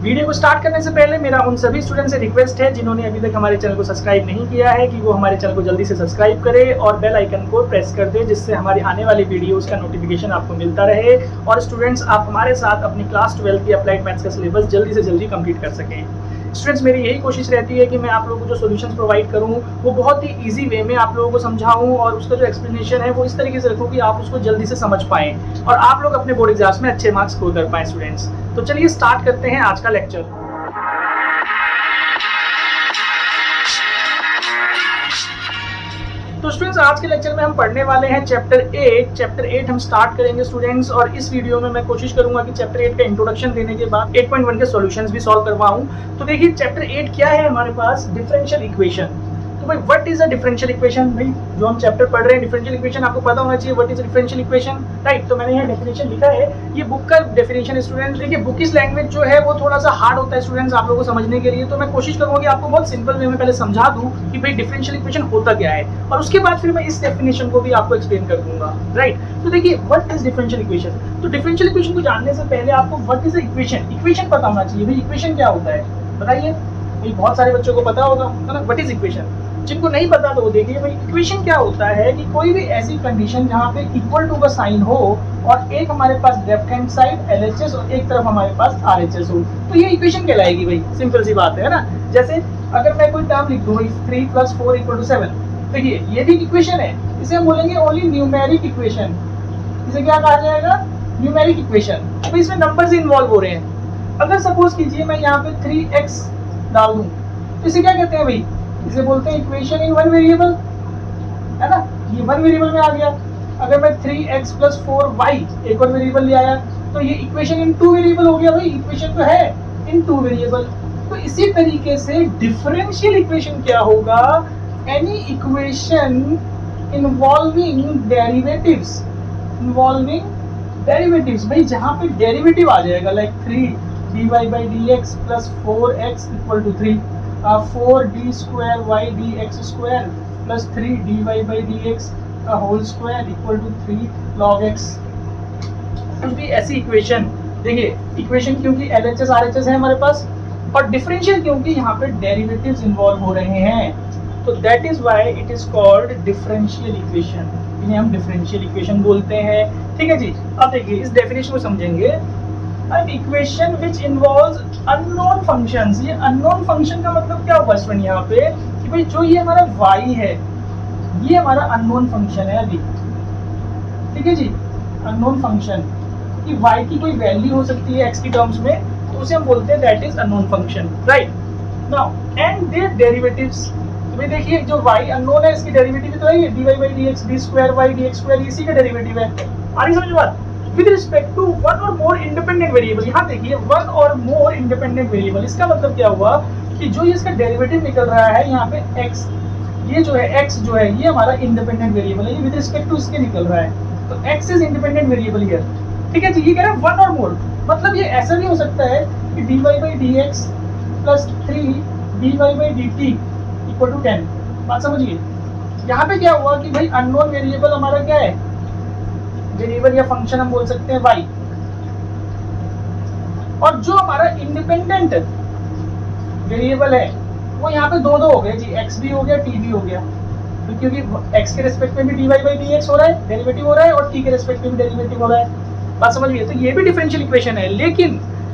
Video को start करने से पहले मेरा उन सभी स्टूडेंट से रिक्वेस्ट है जिन्होंने अभी तक हमारे चैनल को सब्सक्राइब नहीं किया है कि वो हमारे चैनल को जल्दी से सब्सक्राइब करे और बेल आइकन को प्रेस कर दे, जिससे हमारी आने वाली वीडियोस का नोटिफिकेशन आपको मिलता रहे और स्टूडेंट्स आप हमारे साथ अपनी क्लास 12 की अप्लाइड मैथ्स का सिलेबस जल्दी से जल्दी कंप्लीट कर सकें। स्टूडेंट्स, मेरी यही कोशिश रहती है कि मैं आप लोगों को जो सॉल्यूशंस प्रोवाइड करूं वो बहुत ही इजी वे में आप लोगों को समझाऊं और उसका जो एक्सप्लेनेशन है वो इस तरीके से रखूं कि आप उसको जल्दी से समझ पाएं और आप लोग अपने बोर्ड एग्जाम्स में अच्छे मार्क्स स्कोर कर पाएं। स्टूडेंट्स, तो चलिए स्टार्ट करते हैं आज का लेक्चर। तो स्टूडेंट्स, आज के लेक्चर में हम पढ़ने वाले हैं चैप्टर 8 हम स्टार्ट करेंगे स्टूडेंट्स, और इस वीडियो में मैं कोशिश करूंगा कि चैप्टर 8 का इंट्रोडक्शन देने के बाद 8.1 के सॉल्यूशंस भी सॉल्व करवाऊं। तो देखिए चैप्टर 8 क्या है हमारे पास, डिफरेंशियल इक्वेशन। तो भाई what is a differential equation? भाई जो हम चैप्टर पढ़ रहे हैं डिफरेंशियल इक्वेशन आपको पता होना चाहिए what is differential equation, right? तो मैंने यहाँ डेफिनेशन लिखा है, ये बुक का डेफिनेशन है स्टूडेंट्स। देखिए बुक इस लैंग्वेज जो है वो थोड़ा सा हार्ड होता है स्टूडेंट्स आप लोगों को समझने के लिए, तो मैं कोशिश करूंगा कि आपको बहुत सिंपल वे में पहले समझा दूं कि भाई डिफरेंशियल इक्वेशन होता क्या है, और उसके बाद फिर मैं इस डेफिनेशन को भी आपको एक्सप्लेन कर दूंगा, राइट? तो देखिए व्हाट इज डिफरेंशियल इक्वेशन। तो डिफरेंशियल इक्वेशन को जानने से पहले आपको व्हाट इज इक्वेशन पता होना चाहिए। भाई इक्वेशन क्या होता है बताइए? भाई बहुत सारे बच्चों को पता होगा ना व्हाट इज इक्वेशन। जिनको नहीं पता तो वो देखिए भाई इक्वेशन क्या होता है कि कोई भी ऐसी कंडीशन जहाँ पे इक्वल टू का साइन हो और एक हमारे पास लेफ्ट हैंड साइड LHS और एक तरफ हमारे पास RHS हो, तो ये इक्वेशन कहलाएगी। भाई सिंपल सी बात है ना। जैसे अगर मैं कोई टर्म लिख दूं भाई 3 + 4 = 7, देखिए ये भी इक्वेशन है, इसे हम बोलेंगे ओनली न्यूमेरिक इक्वेशन। इसे क्या कहा जाएगा? Numeric equation. तो इसमें नंबर्स इन्वॉल्व हो रहे हैं। अगर सपोज कीजिए मैं यहाँ पे 3x डाल दूं तो इसे क्या कहते हैं भाई? इसे बोलते हैं इक्वेशन इन वन वेरिएबल, है ना? ये वन वेरिएबल में आ गया। अगर मैं 3x + 4y एक और वेरिएबल ले आया तो ये इक्वेशन इन 2 वेरिएबल हो गया। भाई इक्वेशन तो है इन 2 वेरिएबल। तो इसी तरीके से डिफरेंशियल इक्वेशन क्या होगा? एनी इक्वेशन इन्वॉल्विंग डेरिवेटिव्स, भाई जहाँ पे डेरिवेटिव आ जाएगा, like 3dy/dx + 4x = 3, 4d² dx² + 3dy/dx ² 3 log x। कुछ भी ऐसी इक्वेशन, देखिए इक्वेशन क्योंकि LHS RHS है हमारे पास, और डिफरेंशियल क्योंकि यहाँ पे डेरिवेटिव्स इन्वॉल्व हो रहे हैं, तो that is why it is called differential equation. इन्हें हम डिफरेंशियल इक्वेशन बोलते हैं, ठीक है जी। अब देखिए इस डेफिनेशन को समझेंगे। An equation which involves unknown functions, ये unknown function का मतलब क्या हुआ स्टूडेंट यहाँ पे कि भाई जो ये हमारा y है ये हमारा unknown function है अभी, ठीक है जी। unknown function कि y की कोई वैल्यू हो सकती है x की टर्म्स में, तो उसे हम बोलते हैं that is unknown function, right? Now and their derivatives, तो भाई देखिए जो y unknown है इसकी डेरिवेटिव तो है ये dy/dx d² dx², इसी का डेरिवेटिव है। आ रही समझ बात? With respect to one or more independent variable, यहाँ देखिए one or more independent variable, इसका मतलब क्या हुआ कि जो ये इसका डेरिवेटिव निकल रहा है यहाँ पे x, ये जो है x जो है ये हमारा इंडिपेंडेंट वेरिएबल है, ये विद रिस्पेक्ट टू इसके निकल रहा है, तो x is independent variable here, ठीक है जी। ये कह रहा है वन और मोर, मतलब ये ऐसा भी हो सकता है कि dy/dx + 3dy/dt = 10। बात समझिए यहाँ पे क्या हुआ कि भाई अननोन वेरिएबल हमारा क्या है, वेरिएबल या फंक्शन हम बोल सकते हैं y, और जो हमारा इंडिपेंडेंट वेरिएबल है वो यहाँ पे दो हो गए जी, x भी हो गया t भी हो गया, तो क्योंकि x के रिस्पेक्ट में भी dy/dx हो रहा है, डेरिवेटिव हो रहा है, और t के रिस्पेक्ट में भी डेरिवेटिव हो रहा है। बात समझ गए? तो ये भी डिफरेंशियल इक्वेशन है,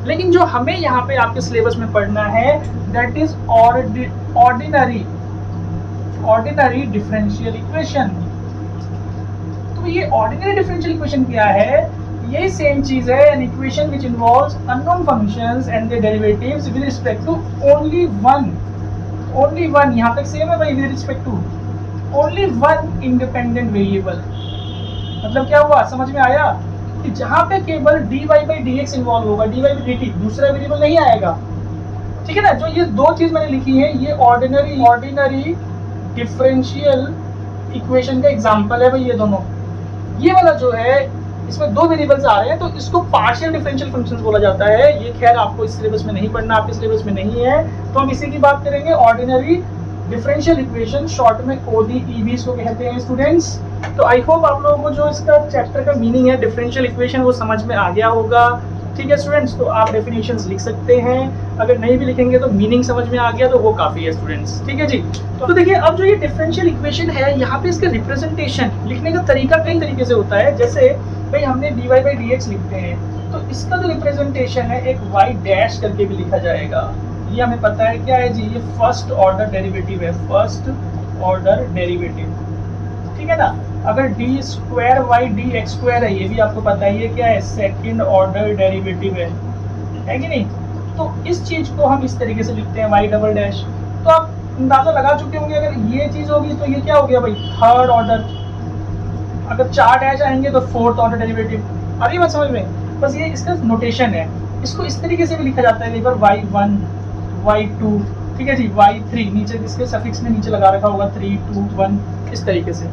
लेकिन जो हमें यहाँ पे आपके सिलेबस में पढ़ना है that is ordinary differential equation. तो ये ऑर्डिनरी डिफरेंशियल इक्वेशन क्या है? ये सेम चीज है, an equation which involves unknown functions and their derivatives with respect to only one, यहाँ तक सेम है भाई, with respect to only one independent variable. मतलब क्या हुआ, समझ में आया? कि जहाँ पे केवल dy/dx इन्वॉल्व होगा, dy/dt, दूसरा वेरिएबल नहीं आएगा, ठीक है ना। जो ये दो चीज मैंने लिखी है ये ऑर्डिनरी डिफरेंशियल इक्वेशन का एग्जांपल है भाई। ये दोनों, ये वाला जो है इसमें दो वेरिएबल्स आ रहे हैं तो इसको पार्शियल डिफरेंशियल फंक्शंस बोला जाता है। ये खैर आपको इस सिलेबस में नहीं पढ़ना, आपके सिलेबस में नहीं है, तो हम इसी की बात करेंगे, ऑर्डिनरी डिफरेंशियल इक्वेशन, शॉर्ट में ODEV इसको कहते हैं स्टूडेंट्स। तो आई होप आप लोगों को जो इसका चैप्टर का मीनिंग है डिफरेंशियल इक्वेशन वो समझ में आ गया होगा। ठीक है स्टूडेंट्स, तो आप डेफिनेशंस लिख सकते हैं, अगर नहीं भी लिखेंगे तो मीनिंग समझ में आ गया तो वो काफ़ी है स्टूडेंट्स। ठीक है जी, तो देखिए अब जो ये डिफरेंशियल इक्वेशन है, यहाँ पे इसका रिप्रेजेंटेशन लिखने का तरीका कई तरीके से होता है। जैसे भाई हमने dy बाई डी एक्स लिखते हैं, तो इसका जो रिप्रेजेंटेशन है एक y डैश करके भी लिखा जाएगा। ये हमें पता है क्या है जी, ये फर्स्ट ऑर्डर डेरिवेटिव है, फर्स्ट ऑर्डर डेरिवेटिव, ठीक है ना। अगर d square y d x square है, ये भी आपको पता है ये क्या है, सेकंड ऑर्डर डेरिवेटिव है कि नहीं। तो इस चीज को हम इस तरीके से लिखते हैं वाई डबल डैश। तो आप अंदाजा लगा चुके होंगे, अगर ये चीज होगी तो ये क्या हो गया भाई, थर्ड ऑर्डर। अगर 4 डैश आएंगे तो फोर्थ ऑर्डर डेरिवेटिव। आ रही बात समझ में, बस ये इसका नोटेशन है। इसको इस तरीके से भी लिखा जाता है, y1 y2, ठीक है जी, y3 नीचे इसके सफिक्स में नीचे लगा रखा होगा 3 2 1, इस तरीके से।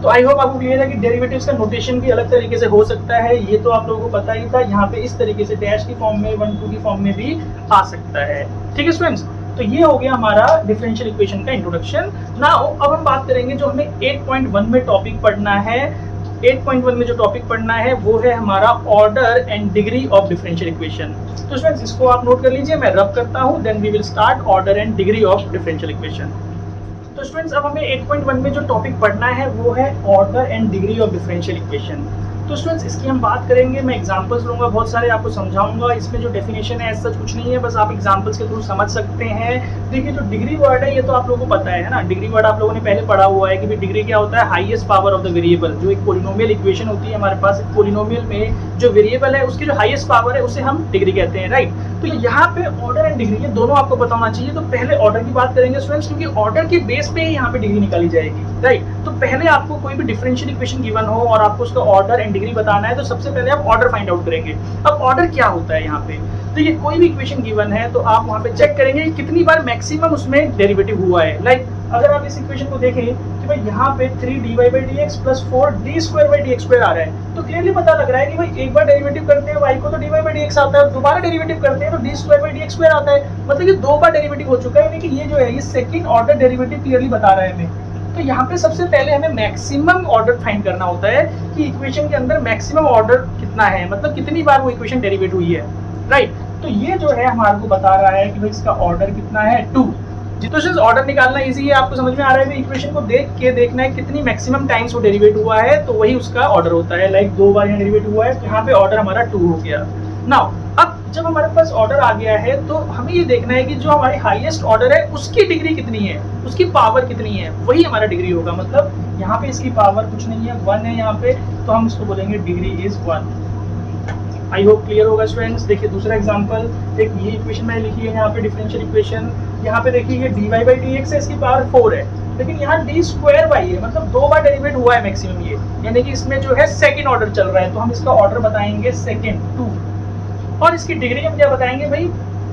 तो आई होप आपको क्लियर है कि डेरिवेटिव्स का नोटेशन भी अलग तरीके से हो सकता है, ये तो आप लोगों को पता ही था। यहाँ पे इस तरीके से डैश की फॉर्म में 1 2 की फॉर्म में भी आ सकता है। ठीक है स्टूडेंट्स, तो ये हो गया हमारा डिफरेंशियल इक्वेशन का इंट्रोडक्शन। नाउ अब हम बात करेंगे जो हमें 8.1 में टॉपिक पढ़ना है। 8.1 में जो टॉपिक पढ़ना है वो है हमारा order and degree of differential equation. तो स्टूडेंट्स इसको आप नोट कर लीजिए, मैं रब करता हूँ, then we will start order and degree of differential equation. तो स्टूडेंट्स अब हमें 8.1 में जो टॉपिक पढ़ना है वो है order and degree of differential equation. तो स्टूडेंट्स इसकी हम बात करेंगे, मैं एग्जांपल्स लूंगा, बहुत सारे आपको समझाऊंगा। इसमें जो डेफिनेशन है ऐसा कुछ नहीं है, बस आप एग्जांपल्स के थ्रू समझ सकते हैं। देखिए जो डिग्री वर्ड है ये तो आप लोगों को पता है ना, डिग्री वर्ड आप लोगों ने पहले पढ़ा हुआ है कि भाई डिग्री क्या होता है, highest power of the variable. जो एक पोलिनोमियल इक्वेशन होती है हमारे पास, एक पोलिनोमियल में जो वेरिएबल है उसकी जो हाईएस्ट पावर है उसे हम डिग्री कहते हैं, राइट। तो यहाँ पे ऑर्डर एंड डिग्री ये दोनों आपको पता होना चाहिए। तो पहले ऑर्डर की बात करेंगे स्टूडेंट्स, क्योंकि ऑर्डर के बेस पे ही यहाँ पे डिग्री निकाली जाएगी, राइट। तो पहले आपको कोई भी डिफरेंशियल इक्वेशन गिवन हो और आपको उसका ऑर्डर एंड डिग्री बताना है, तो सबसे पहले आप ऑर्डर फाइंड आउट करेंगे। अब ऑर्डर क्या होता है यहाँ पे, तो ये कोई भी इक्वेशन गिवन है तो आप वहाँ पे चेक करेंगे कि कितनी बार मैक्सिमम उसमें डेरिवेटिव हुआ है। लाइक अगर आप इस इक्वेशन को देखें कि भाई यहाँ पे 3dy by d x plus 4d square by d x square आ रहा है, तो क्लियरली पता लग रहा है कि भाई एक बार डेरिवेटिव करते हैं y को तो dy बाई डी एक्स आता है, और दोबारा डेरिवेटिव करते हैं तो d square by d x square आता है। मतलब कि 2 बार डेरिवेटिव हो चुका है, यानी कि ये जो है ये सेकंड ऑर्डर डेरिवेटिव क्लियरली बता रहा है हमें। तो यहाँ पे सबसे पहले हमें मैक्सिमम ऑर्डर फाइंड करना होता है कि इक्वेशन के अंदर मैक्सिमम ऑर्डर कितना है, मतलब कितनी बार वो इक्वेशन डेरिवेट हुई है, राइट। तो ये जो है हमारे को बता रहा है कि भाई इसका ऑर्डर कितना है, 2। तो ऑर्डर निकालना इजी है, आपको समझ में आ रहा है। इक्वेशन को देख के देखना है कितनी मैक्सिमम टाइम्स वो डेरिवेट हुआ है, तो वही उसका ऑर्डर होता है। लाइक 2 बार यहाँ डेरिवेट हुआ है, तो यहाँ पे ऑर्डर हमारा 2 हो गया। नाउ अब जब हमारे पास ऑर्डर आ गया है तो हमें ये देखना है कि जो हमारी हाईएस्ट ऑर्डर है उसकी डिग्री कितनी है, उसकी पावर कितनी है, वही हमारा डिग्री होगा। मतलब यहाँ पे इसकी पावर कुछ नहीं है, 1 है यहाँ पे, तो हम इसको बोलेंगे degree is 1। I hope clear होगा स्टूडेंट्स। देखिए दूसरा एग्जांपल, एक ये इक्वेशन मैंने लिखी है यहाँ पे डिफरेंशियल इक्वेशन। यहाँ पे देखिए ये dy बाई डी एक्स है, इसकी पावर 4 है, लेकिन यहाँ d स्क्वायर बाई है, मतलब 2 बार डेरिवेट हुआ है मैक्सिमम ये, यानी कि इसमें जो है सेकंड ऑर्डर चल रहा है, तो हम इसका ऑर्डर बताएंगे सेकंड 2। और इसकी डिग्री हम क्या बताएंगे भाई,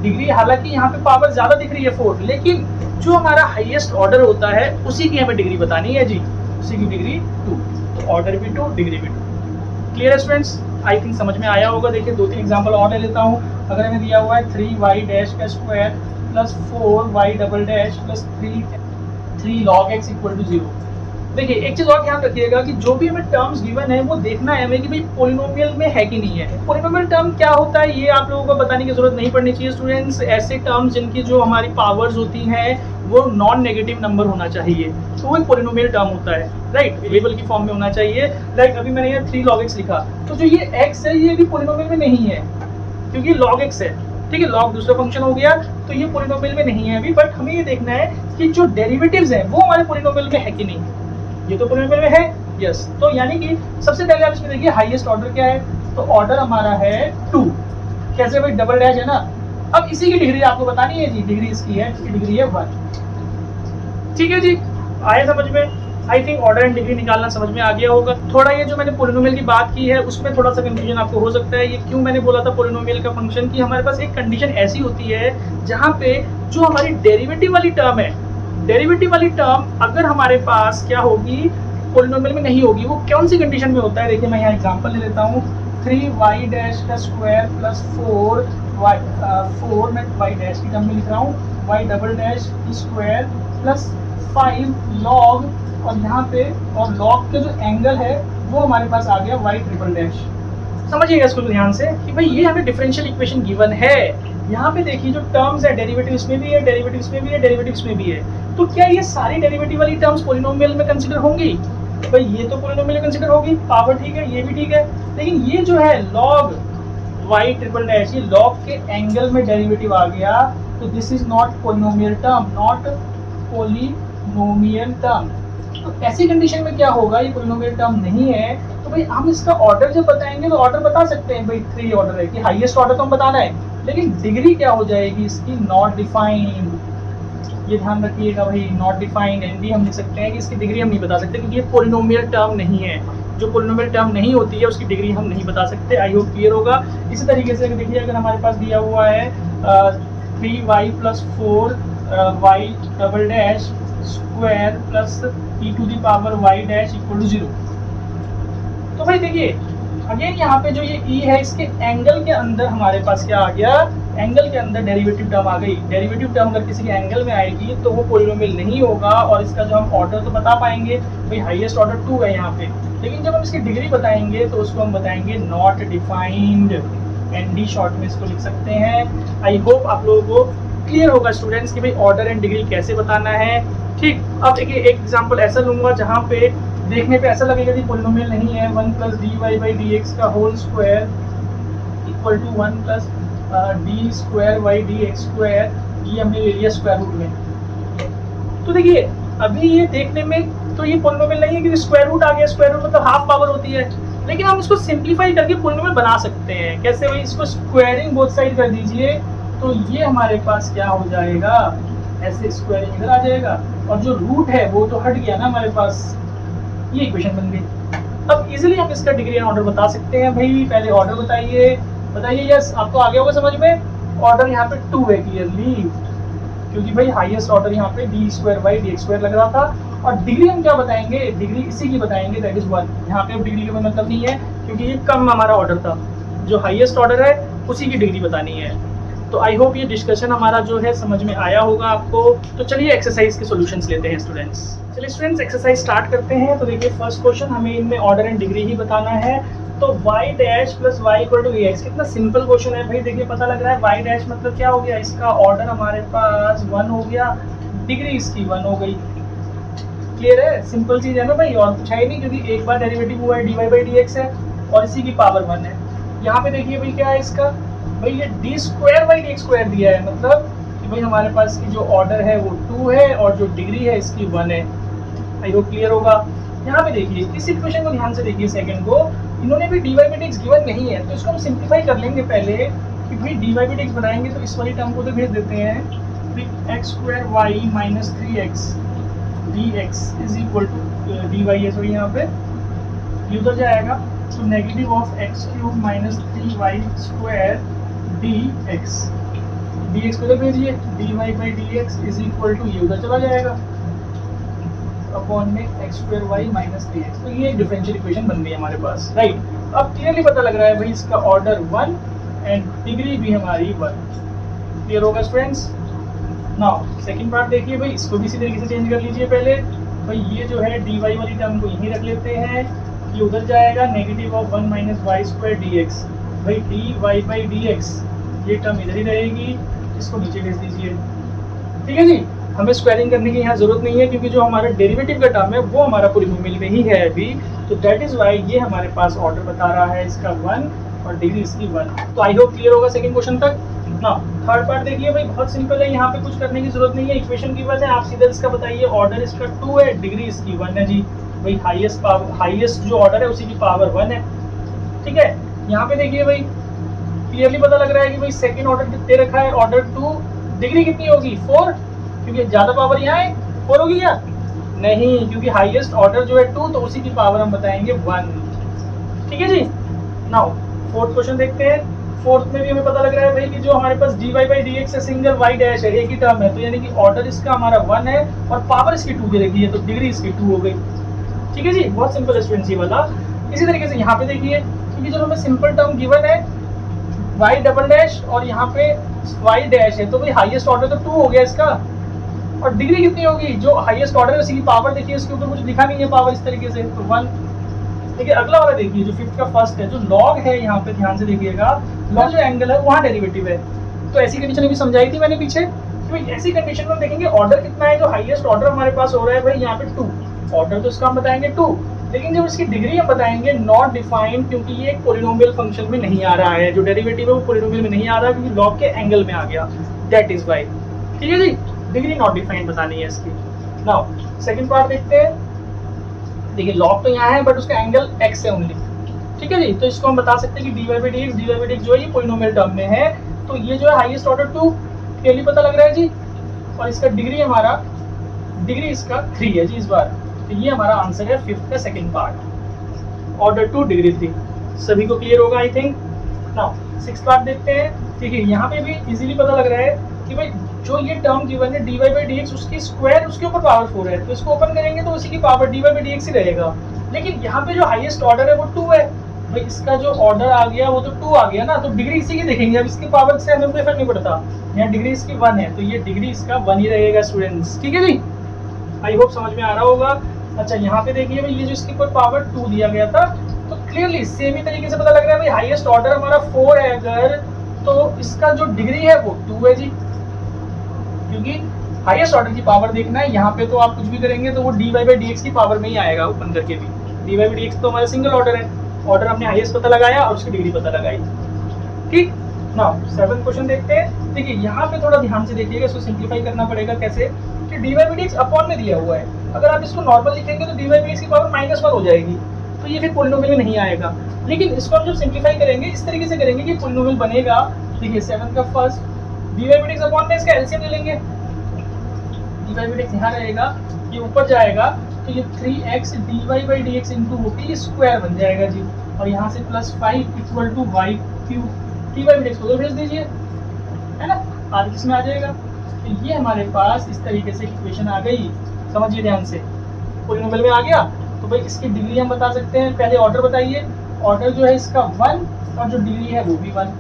डिग्री हालांकि यहाँ पे पावर ज्यादा दिख रही है 4, लेकिन जो हमारा हाईएस्ट ऑर्डर होता है उसी की हमें डिग्री बतानी है जी, उसी की डिग्री 2। तो ऑर्डर भी 2, डिग्री भी 2। क्लियर है स्टूडेंट्स, आई थिंक समझ में आया होगा। देखिए 2-3 एग्जांपल और ले लेता हूँ। अगर हमें दिया हुआ है 3y डैश का square plus 4y double dash plus 3 log x equal to 0। देखिए एक चीज और ध्यान रखिएगा कि जो भी हमें टर्म्स गिवन है वो देखना है हमें कि भाई पॉलिनोमियल में है कि नहीं है। पॉलिनोमियल टर्म क्या होता है ये आप लोगों को बताने की जरूरत नहीं पड़नी चाहिए स्टूडेंट्स। ऐसे टर्म्स जिनकी जो हमारी पावर्स होती हैं वो नॉन नेगेटिव नंबर होना चाहिए, तो वो एक पॉलिनोमियल टर्म होता है, राइट, वेरिएबल की फॉर्म में होना चाहिए। लाइक अभी मैंने यहाँ 3 log x लिखा, तो जो ये x है ये भी पॉलिनोमियल में नहीं है क्योंकि log x है, ठीक है, log दूसरा फंक्शन हो गया, तो ये पॉलिनोमियल में नहीं है अभी। बट हमें ये देखना है कि जो डेरिवेटिव्स हैं वो हमारे पॉलिनोमियल में है कि नहीं। ये तो पॉलिनोमियल में है, यस। तो यानी कि सबसे पहले आप इसमें देखिए हाईएस्ट ऑर्डर क्या है, तो ऑर्डर हमारा है 2। कैसे भाई, डबल डैश है ना। अब इसी की डिग्री आपको बतानी है जी, डिग्री इसकी है, इसकी डिग्री है 1। ठीक है जी, आया समझ में। I think order and degree निकालना समझ में आ गया होगा। थोड़ा ये जो मैंने पॉलिनोमियल की बात की है उसमें थोड़ा सा कंफ्यूजन आपको हो सकता है। ये क्यों मैंने बोला था पॉलिनोमियल का फंक्शन, कि हमारे पास एक कंडीशन ऐसी होती है जहाँ पे जो हमारी डेरिवेटिव वाली टर्म है, डेरिवेटिव वाली टर्म अगर हमारे पास क्या होगी, पॉलिनोमियल में नहीं होगी। वो कौन सी कंडीशन में होता है, देखिए मैं यहाँ एग्जांपल ले लेता हूँ। 3y डैश का स्क्वायर प्लस 4 मैं y डैश की टर्म में लिख रहा हूँ, y double dash square plus 5 log, और यहाँ पे और log के जो एंगल है वो हमारे पास आ गया y ट्रिपल डैश। समझिएगा इसको ध्यान से कि भाई ये हमें डिफरेंशियल इक्वेशन गिवन है। यहाँ पे देखिए जो टर्म्स है, डेरिवेटिव इसमें भी है, डेरिवेटिव इसमें भी है, डेरिवेटिव इसमें भी है, तो क्या ये सारी डेरिवेटिव वाली टर्म्स पॉलिनोमियल में कंसीडर होंगी? भाई ये तो पॉलिनोमियल में कंसीडर होगी, पावर ठीक है, ये भी ठीक है, लेकिन ये जो है लॉग y ट्रिपल डैश, ये लॉग के एंगल में डेरिवेटिव आ गया, तो this is not polynomial term, not polynomial term. तो ऐसी कंडीशन में क्या होगा, ये पॉलिनोमियल टर्म नहीं है, तो भाई हम इसका ऑर्डर जब बताएंगे तो ऑर्डर बता सकते हैं, भाई 3 ऑर्डर है कि हाईएस्ट ऑर्डर तो हम बताना है, लेकिन डिग्री क्या हो जाएगी इसकी, नॉट डिफाइंड। ये ध्यान रखिएगा भाई, नॉट डिफाइंड, एनडी हम लिख सकते हैं कि इसकी डिग्री हम नहीं बता सकते क्योंकि ये पॉलिनोमियल टर्म नहीं है। जो पॉलिनोमियल टर्म नहीं होती है उसकी डिग्री हम नहीं बता सकते। आई होप क्लियर होगा। इसी तरीके से देखिए अगर हमारे पास दिया हुआ है 3y + 4y double dash square plus e to the power y dash equal to 0, तो भाई देखिए अगेन यहाँ पे जो ये e है इसके एंगल के अंदर हमारे पास क्या आ गया, एंगल के अंदर डेरिवेटिव टर्म आ गई। डेरिवेटिव टर्म अगर किसी के एंगल में आएगी तो वो पॉलिनोमियल नहीं होगा, और इसका जो हम ऑर्डर तो बता पाएंगे, भाई हाईएस्ट ऑर्डर 2 है यहाँ पे, लेकिन जब हम इसकी डिग्री बताएंगे तो उसको हम बताएंगे नॉट डिफाइंड, एनडी शॉर्ट में इसको लिख सकते हैं। आई होप आप लोगों को क्लियर होगा स्टूडेंट्स कि भाई ऑर्डर एंड डिग्री कैसे बताना है। ठीक, अब देखिए एक एग्जांपल ऐसा लूंगा जहाँ पे देखने पे ऐसा लगेगा कि पॉलिनोमियल नहीं है, 1 + dy/dx का whole square equal to 1 + d²y/dx², ये हमने ले लिया स्क्वायर रूट में। तो देखिए अभी ये देखने में तो ये पॉलिनोमियल नहीं है क्योंकि स्क्वायर रूट आ गया, स्क्वायर रूट मतलब हाफ पावर होती है, लेकिन हम इसको सिंप्लीफाई करके पॉलिनोमियल बना सकते हैं। कैसे भाई, इसको स्क्वायरिंग बोथ साइड कर दीजिए, तो ये हमारे पास क्या हो जाएगा, ऐसे स्क्वायरिंग इधर आ जाएगा, और जो रूट है वो तो हट गया ना हमारे पास, ये इक्वेशन बन गई। अब इजीली हम इसका डिग्री एंड ऑर्डर बता सकते हैं। भाई पहले ऑर्डर बताइए, यस आपको आगे होगा समझ में। ऑर्डर यहाँ पे 2 है क्लियरली, क्योंकि भाई हाईएस्ट ऑर्डर यहाँ पे d²y/dx² लग रहा था, और डिग्री हम क्या बताएंगे, डिग्री इसी की बताएंगे, दैट इज 1। यहाँ पे अब डिग्री का कोई मतलब नहीं है क्योंकि ये कम हमारा ऑर्डर था, जो हाईएस्ट ऑर्डर है उसी की डिग्री बतानी है। तो आई होप ये डिस्कशन हमारा जो है समझ में आया होगा आपको। तो चलिए एक्सरसाइज के सॉल्यूशंस लेते हैं स्टूडेंट्स। चलिए स्टूडेंट्स एक्सरसाइज स्टार्ट करते हैं। तो देखिए फर्स्ट क्वेश्चन, हमें इनमें ऑर्डर एंड डिग्री ही बताना है। तो y डैश + y = ax, कितना सिंपल क्वेश्चन है भाई। देखिए पता लग रहा है y डैश मतलब क्या हो गया, इसका ऑर्डर हमारे पास 1 हो गया, डिग्री इसकी 1 हो गई। क्लियर है, सिंपल चीज है ना भाई, और कुछ है नहीं, क्योंकि एक बार डेरिवेटिव हुआ है dy/dx है और इसी की पावर 1 है। यहाँ पे देखिए भाई क्या है इसका, भाई ये d²/dx² दिया है, मतलब कि भाई हमारे पास की जो ऑर्डर है वो 2 है और जो डिग्री है इसकी 1 है। आई होप क्लियर होगा। यहाँ पे देखिए इस इक्वेशन को ध्यान से देखिए, सेकंड को, इन्होंने भी dy/dx गिवन नहीं है, तो इसको हम सिंप्लीफाई कर लेंगे पहले कि भाई dy/dx बनाएंगे तो इस वाली टर्म को तो भेज देते हैं, x² - 3x dx = dy है, सॉरी यहाँ पे ये उधर जाएगा, तो negative of x³ - 3y² dx, dx को तो भेजिए, dy/dx = ये उधर चला जाएगा अपॉन में x² - 3x। तो ये डिफरेंशियल इक्वेशन बन गई हमारे पास, राइट। अब क्लियरली पता लग रहा है भाई इसका ऑर्डर 1 एंड डिग्री भी हमारी 1। क्लियर होगा स्टूडेंट्स। नाउ सेकंड पार्ट देखिए भाई, इसको भी इसी तरीके से चेंज कर लीजिए। पहले भाई ये जो है dy वाली टर्म को यहीं रख लेते हैं, ये उधर जाएगा, नेगेटिव ऑफ 1 - y² dx, भाई dy/dx ये टर्म इधर ही रहेगी, इसको नीचे भेज दीजिए। ठीक है जी, हमें स्क्वायरिंग करने की यहाँ जरूरत नहीं है क्योंकि जो हमारा डेरिवेटिव का टर्म है वो हमारा पॉलिनोमियल में ही है अभी, तो दैट इज वाई ये हमारे पास ऑर्डर बता रहा है इसका 1 और डिग्री इसकी 1। तो आई होप क्लियर होगा सेकंड क्वेश्चन तक। ना थर्ड पार्ट देखिए भाई, बहुत सिंपल है, यहाँ पे कुछ करने की जरूरत नहीं है, इक्वेशन गिवन है, आप सीधा इसका बताइए, ऑर्डर इसका 2 है, डिग्री इसकी 1 है जी। भाई हाईएस्ट जो ऑर्डर है उसी की पावर 1 है। ठीक है, यहाँ पे देखिए भाई क्लियरली पता लग रहा है कि भाई सेकंड ऑर्डर दे रखा है, ऑर्डर 2, डिग्री कितनी होगी 4, क्योंकि ज्यादा पावर यहाँ है, 4 होगी क्या, नहीं, क्योंकि हाईएस्ट ऑर्डर जो है 2, तो उसी की पावर हम बताएंगे 1। ठीक है जी। नाउ फोर्थ क्वेश्चन देखते हैं। फोर्थ में भी हमें पता लग रहा है भाई कि जो हमारे पास dy/dx है, सिंगल y डैश है, एक ही टर्म है, तो यानी कि ऑर्डर इसका हमारा 1 है और पावर इसकी 2 दे रखी है, तो डिग्री इसकी 2 हो गई। ठीक है जी, बहुत सिंपल स्टूडेंट्स वाला। इसी तरीके से यहाँ पे देखिए, क्योंकि जो हमें सिंपल टर्म गिवन है y डबल डैश और यहाँ पे y डैश है, तो भाई हाईएस्ट ऑर्डर तो 2 हो गया इसका, और डिग्री कितनी होगी, जो हाईएस्ट ऑर्डर है उसी की पावर देखिए, इसके ऊपर कुछ लिखा नहीं है पावर इस तरीके से, तो 1। देखिए अगला वाला देखिए जो फिफ्थ का फर्स्ट है, जो लॉग है यहाँ पे ध्यान से देखिएगा, लॉग जो एंगल है वहाँ डेरिवेटिव है। तो ऐसी कंडीशन भी समझाई थी मैंने पीछे कि भाई ऐसी कंडीशन में देखेंगे ऑर्डर कितना है, जो हाईएस्ट ऑर्डर हमारे पास हो रहा है भाई यहाँ पे 2, ऑर्डर तो इसका हम बताएंगे 2, लेकिन जब इसकी डिग्री हम बताएंगे नॉट डिफाइंड, क्योंकि ये एक पोलिनोमियल फंक्शन में नहीं आ रहा है, जो डेरिवेटिव है वो पोलिनोमियल में नहीं आ रहा क्योंकि लॉग के एंगल में आ गया, दैट इज वाई। ठीक है जी, डिग्री नॉट डिफाइंड बतानी है इसकी। नाउ सेकंड पार्ट देखते हैं। देखिए लॉग तो यहाँ है बट उसका एंगल x है ओनली। ठीक है जी, तो इसको हम बता सकते हैं कि dy/dx जो है ये पोलिनोमियल टर्म में है, तो ये जो है हाईएस्ट ऑर्डर 2 क्लियरली पता लग रहा है जी, और इसका डिग्री हमारा, डिग्री इसका 3 है जी इस बार। तो ये हमारा आंसर है फिफ्थ का सेकंड पार्ट, ऑर्डर 2 डिग्री 3। सभी को क्लियर होगा I think. Now six part देखते हैं। ठीक है, यहाँ पे भी इजीली पता लग रहा है कि भाई जो ये टर्म गिवन है dy/dx उसकी स्क्वायर उसके ऊपर पावर 4 है, तो इसको ओपन करेंगे तो उसी की पावर dy/dx ही रहेगा। लेकिन यहाँ पे जो हाईएस्ट ऑर्डर है वो 2 है, भाई इसका जो ऑर्डर आ गया वो तो 2 आ गया ना, तो डिग्री इसी की देखेंगे। अब इसकी पावर से हमें कोई फर्क नहीं पड़ता, यहाँ डिग्री इसकी 1 है तो ये डिग्री इसका 1 ही रहेगा स्टूडेंट्स। ठीक है जी, आई होप समझ में आ रहा होगा। अच्छा यहाँ पे देखिए भाई ये जो इसके ऊपर पावर 2 दिया गया था, तो क्लियरली सेम ही तरीके से पता लग रहा है भाई हाईएस्ट ऑर्डर हमारा 4 है अगर, तो इसका जो डिग्री है वो 2 है जी, क्योंकि हाईएस्ट ऑर्डर की पावर देखना है। यहाँ पे तो आप कुछ भी करेंगे तो वो dy/dx की पावर में ही आएगा ओपन करके भी, dy/dx तो हमारा सिंगल ऑर्डर है, ऑर्डर हमने हाईएस्ट पता लगाया और उसकी डिग्री पता लगाई। ठीक, नाउ सेवंथ क्वेश्चन देखते हैं। देखिए यहाँ पे थोड़ा ध्यान से देखिएगा, इसको सिंप्लीफाई करना पड़ेगा कैसे, कि dy/dx अपॉन में दिया हुआ है, अगर आप इसको नॉर्मल लिखेंगे तो dy/dx की पावर -1 हो जाएगी, तो ये फिर पोलिनोमियल में नहीं आएगा। लेकिन इसको हम जब सिंप्लीफाई करेंगे इस तरीके से करेंगे कि पोलिनोमियल बनेगा। देखिए सेवंथ का फर्स्ट dy/dx अपॉन में इसका एलसीएम ले लेंगे, dy/dx यहाँ रहेगा, ये ऊपर जाएगा तो ये 3x dy/dx इंटू होके ये स्क्वायर बन जाएगा जी, और यहाँ से +5 = y³ dy/dx को भेज दीजिए, है ना, आगे इसमें आ जाएगा। तो ये हमारे पास इस तरीके से इक्वेशन आ गई, समझिए ध्यान से, पोलिनोमियल में आ गया। तो भाई इसकी डिग्री हम बता सकते हैं, पहले ऑर्डर बताइए, ऑर्डर जो है इसका 1 और जो डिग्री है वो भी 1।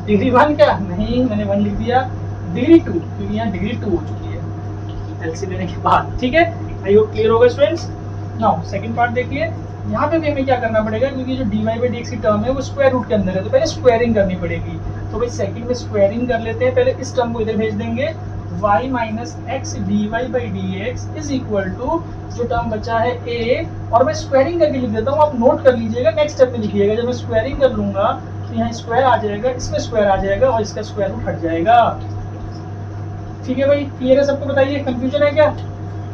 डिग्री 1 क्या नहीं, मैंने 1 लिख दिया, डिग्री 2 क्योंकि यहाँ डिग्री 2 हो चुकी है एलसी लेने के बाद। ठीक है, आई होप क्लियर होगा स्टूडेंट्स। नाउ सेकंड पार्ट देखिए, यहाँ पे भी हमें क्या करना पड़ेगा, क्योंकि जो dy/dx की टर्म है वो स्क्वायर रूट के अंदर है, तो पहले स्क्वायरिंग करनी पड़ेगी। तो भाई सेकंड में स्क्वायरिंग कर लेते हैं, पहले इस टर्म को इधर भेज देंगे, y - x dy/dx is equal to जो टर्म बचा है a, और मैं स्क्वायरिंग करके लिख देता हूँ, आप नोट कर लीजिएगा, नेक्स्ट स्टेप में लिखिएगा। जब मैं स्क्वायरिंग कर लूंगा तो यहाँ स्क्वायर आ जाएगा, इसमें स्क्वायर आ जाएगा और इसका स्क्वायर रूट हट जाएगा। ठीक है भाई, क्लियर है सबको, बताइए कंफ्यूजन है क्या।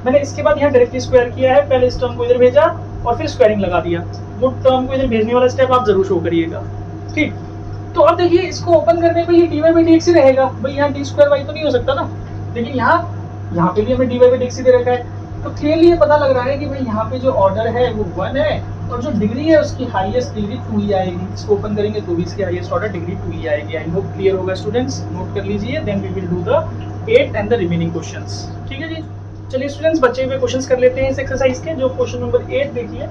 मैंने इसके बाद यहाँ डायरेक्टली स्क्वायर किया है, पहले इस टर्म को इधर भेजा और फिर स्क्वायरिंग लगा दिया, वो टर्म को इधर भेजने वाला स्टेप आप जरूर शो करिएगा। ठीक, तो अब देखिए इसको ओपन करने पे ये dy/dx ही रहेगा, भाई यहाँ d² तो नहीं हो सकता ना, लेकिन यहाँ पे भी हमें dy/dx ही दे रखा है, तो क्लियरली ये पता लग रहा है कि भाई यहाँ पे जो ऑर्डर है वो 1 है और जो डिग्री है उसकी हाईएस्ट डिग्री 2 ही आएगी। इसको ओपन करेंगे तो भी इसकी हाईएस्ट ऑर्डर डिग्री 2 ही आएगी। आई होप क्लियर होगा स्टूडेंट्स, नोट कर लीजिए, then we will do the 8th and the remaining questions. ठीक है जी, चलिए स्टूडेंट्स बचे हुए क्वेश्चंस कर लेते हैं इस एक्सरसाइज के। जो क्वेश्चन नंबर 8 देखिए,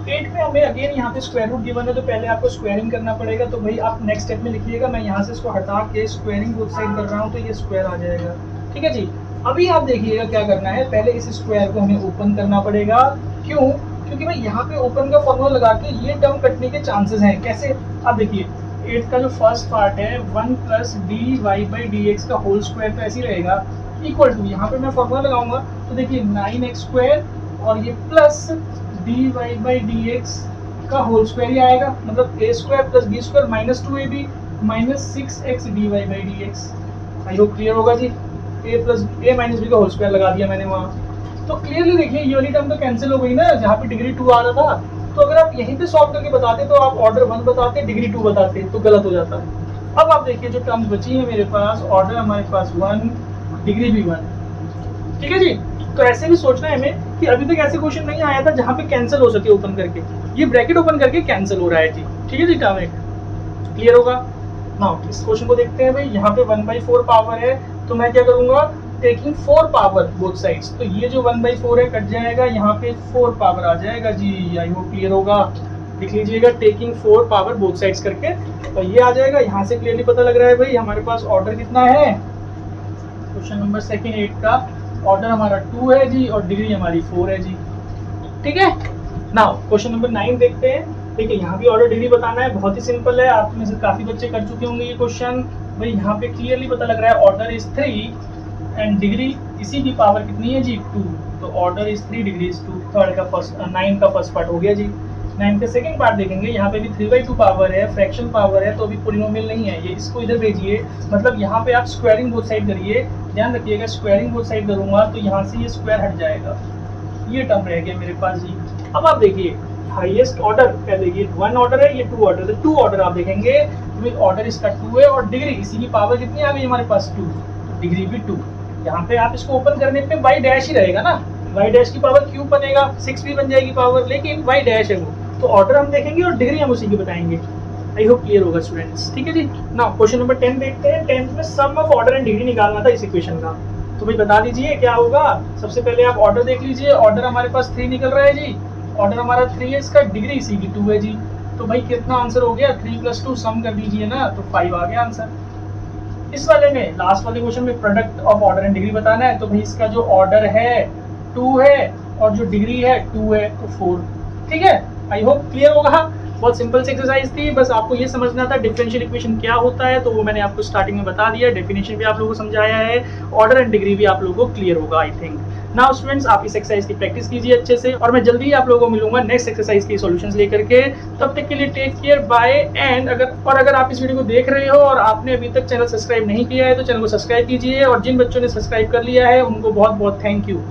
8 में हमें अगेन यहाँ पे स्क्वायर रूट गिवन है, तो पहले आपको स्क्वायरिंग करना पड़ेगा। तो भाई आप नेक्स्ट स्टेप में लिखिएगा, मैं यहाँ से इसको हटा के स्क्वायरिंग बोथ साइड कर रहा हूँ, तो ये स्क्वायर आ जाएगा। ठीक है जी, अभी आप देखिएगा क्या करना है, पहले इस स्क्वायर को हमें ओपन करना पड़ेगा। क्यों, क्योंकि भाई यहाँ पे ओपन का फॉर्मूला लगा के ये टर्म कटने के चांसेस हैं। कैसे, आप देखिए 8 का जो फर्स्ट पार्ट है 1 + dy/dx का होल स्क्वायर तो ऐसे ही रहेगा, इक्वल टू यहाँ पे मैं फॉर्मूला लगाऊंगा तो देखिए 9x² और ये प्लस dy/dx का होल स्क्वायर ही आएगा, मतलब a² + b² -2ab -6x dy/dx। आई होप क्लियर होगा जी, a - b का होल स्क्वायर लगा दिया मैंने वहाँ। तो क्लियरली देखिए ये वाली टर्म तो कैंसिल हो गई ना, जहाँ पे डिग्री 2 आ रहा था। तो अगर आप यहीं पे सॉल्व करके बताते तो आप ऑर्डर 1 बताते, डिग्री 2 बताते, तो गलत हो जाता। अब आप देखिए जो टर्म्स बची है मेरे पास, ऑर्डर हमारे पास 1, डिग्री भी 1। ठीक है जी, तो ऐसे भी सोचना है हमें कि अभी तक ऐसे क्वेश्चन नहीं आया था जहाँ पे कैंसिल हो सके ओपन करके, ये ब्रैकेट ओपन करके कैंसिल हो रहा है जी। ठीक है जी, टर्म एक क्लियर होगा। नाउ इस क्वेश्चन को देखते हैं भाई, यहाँ पे 1/4 पावर है, तो मैं क्या करूंगा, टेकिंग 4 पावर बोथ साइड्स, तो ये जो 1/4 है कट जाएगा, यहाँ पे 4 पावर आ जाएगा जी। आई होप क्लियर होगा, लिख लीजिएगा टेकिंग 4 पावर बोथ साइड्स करके, तो ये आ जाएगा। यहाँ से क्लियरली पता लग रहा है भाई हमारे पास ऑर्डर कितना है, क्वेश्चन नंबर सेकंड 8 का ऑर्डर हमारा 2 है जी और डिग्री हमारी 4 है जी। ठीक है, नाउ क्वेश्चन नंबर 9 देखते हैं। देखिए यहाँ भी ऑर्डर डिग्री बताना है, बहुत ही सिंपल है। आप में से काफी बच्चे कर चुके होंगे ये क्वेश्चन। भाई यहाँ पे क्लियरली पता लग रहा है ऑर्डर इज 3 एंड डिग्री इसी की पावर कितनी है जी 2। तो order is 3 degree is 2, third का फर्स्ट 9 का फर्स्ट पार्ट हो गया जी। 9 का सेकंड पार्ट देखेंगे, यहाँ पे भी 3/2 पावर है, फ्रैक्शन पावर है, तो अभी पोलिनोमियल नहीं है ये, इसको इधर भेजिए। मतलब यहाँ पे आप स्क्वायरिंग बोथ साइड करिए, ध्यान रखिएगा स्क्वायरिंग बोथ साइड करूंगा तो यहाँ से ये स्क्वायर हट जाएगा, ये टर्म रह गया मेरे पास जी। अब आप देखिए हाईएस्ट ऑर्डर क्या देखिए 1 ऑर्डर है, ये 2 ऑर्डर है। 2 ऑर्डर आप देखेंगे तो ऑर्डर इसका 2 है और डिग्री इसी की पावर कितनी आ गई हमारे पास 2, तो डिग्री भी 2। यहाँ पे आप इसको ओपन करने पे y डैश ही रहेगा ना, y डैश की पावर क्यूब बनेगा, 6 भी बन जाएगी पावर, लेकिन y डैश है वो। तो ऑर्डर हम देखेंगे और डिग्री हम उसी की बताएंगे। आई होप क्लियर होगा स्टूडेंट्स, ठीक है जी। नाउ क्वेश्चन नंबर 10 देखते हैं। 10th में सम ऑफ ऑर्डर एंड डिग्री निकालना था इस इक्वेशन का, तो भाई बता दीजिए क्या होगा। सबसे पहले आप ऑर्डर देख लीजिए, ऑर्डर हमारे पास 3 निकल रहा है जी, ऑर्डर हमारा 3 है, इसका डिग्री इसी की 2 है जी। तो भाई कितना आंसर हो गया, 3 + 2 सम कर दीजिए ना, तो 5 आ गया आंसर। इस वाले में लास्ट वाले क्वेश्चन में product of order and degree बताना है, तो भाई इसका जो ऑर्डर है 2 है और जो डिग्री है 2 है, तो 4। ठीक है, आई होप क्लियर होगा। बहुत सिंपल सी एक्सरसाइज थी, बस आपको ये समझना था डिफरेंशियल इक्वेशन क्या होता है, तो वो मैंने आपको स्टार्टिंग में बता दिया, डेफिनेशन भी आप लोगों को समझाया है, ऑर्डर एंड डिग्री भी आप लोगों को क्लियर होगा आई थिंक। नाउ स्टूडेंट्स आप इस एक्सरसाइज की प्रैक्टिस कीजिए अच्छे से, और मैं जल्दी ही आप लोगों को मिलूंगा नेक्स्ट एक्सरसाइज की सॉल्यूशंस लेकर के। तब तक के लिए टेक केयर, बाय। एंड अगर आप इस वीडियो को देख रहे हो और आपने अभी तक चैनल सब्सक्राइब नहीं किया है तो चैनल को सब्सक्राइब कीजिए, और जिन बच्चों ने सब्सक्राइब कर लिया है उनको बहुत बहुत थैंक यू।